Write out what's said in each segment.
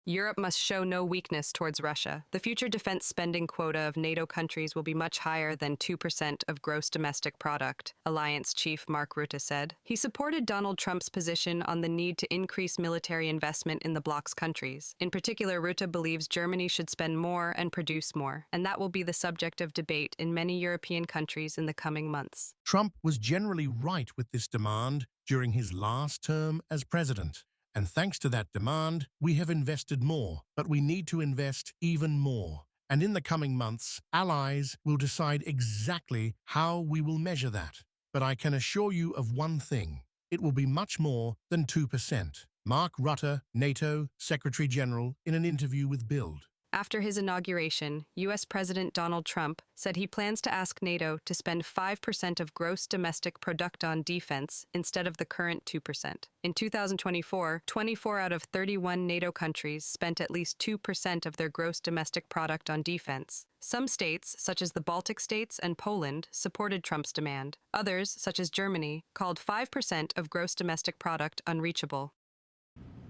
Europe must show no weakness towards Russia. The future defense spending quota of NATO countries will be much higher than 2% of gross domestic product, Alliance Chief Mark Rutte said. He supported Donald Trump's position on the need to increase military investment in the bloc's countries. In particular, Rutte believes Germany should spend more and produce more, and that will be the subject of debate in many European countries in the coming months. Trump was generally right with this demand during his last term as president. And thanks to that demand, we have invested more, but we need to invest even more. And in the coming months, allies will decide exactly how we will measure that. But I can assure you of one thing. It will be much more than 2%. Mark Rutte, NATO Secretary General, in an interview with Bild. After his inauguration, U.S. President Donald Trump said he plans to ask NATO to spend 5% of gross domestic product on defense instead of the current 2%. In 2024, 24 out of 31 NATO countries spent at least 2% of their gross domestic product on defense. Some states, such as the Baltic states and Poland, supported Trump's demand. Others, such as Germany, called 5% of gross domestic product unreachable.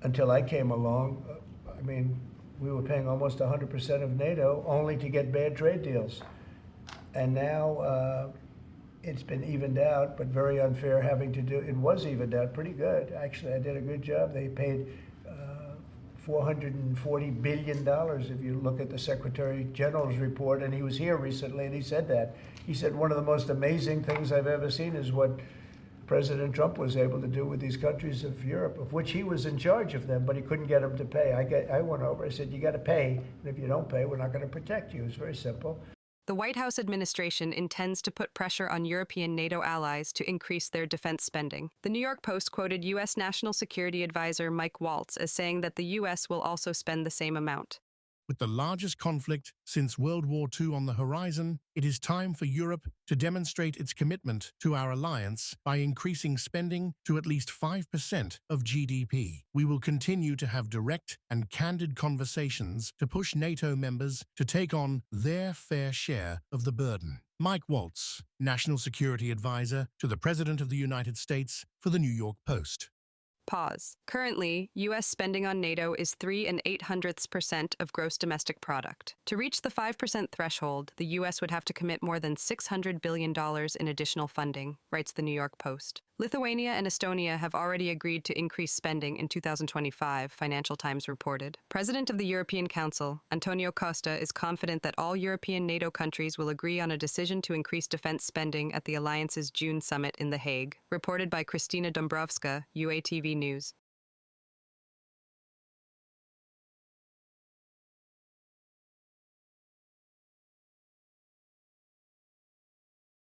Until I came along, we were paying almost 100% of NATO only to get bad trade deals. And now it's been evened out, but very unfair having to do, it was evened out pretty good. Actually, I did a good job. They paid $440 billion if you look at the Secretary General's report, and he was here recently and he said that. He said one of the most amazing things I've ever seen is what President Trump was able to do with these countries of Europe, of which he was in charge of them, but he couldn't get them to pay. I went over, I said, you got to pay, and if you don't pay, we're not going to protect you. It's very simple. The White House administration intends to put pressure on European NATO allies to increase their defense spending. The New York Post quoted U.S. National Security Advisor Mike Waltz as saying that the U.S. will also spend the same amount. With the largest conflict since World War II on the horizon, it is time for Europe to demonstrate its commitment to our alliance by increasing spending to at least 5% of GDP. We will continue to have direct and candid conversations to push NATO members to take on their fair share of the burden. Mike Waltz, National Security Advisor to the President of the United States, for the New York Post. Pause. Currently, U.S. spending on NATO is 3.08% of gross domestic product. To reach the 5% threshold, the U.S. would have to commit more than $600 billion in additional funding, writes the New York Post. Lithuania and Estonia have already agreed to increase spending in 2025, Financial Times reported. President of the European Council, Antonio Costa, is confident that all European NATO countries will agree on a decision to increase defense spending at the alliance's June summit in The Hague, reported by Kristina Dombrovska, UATV News.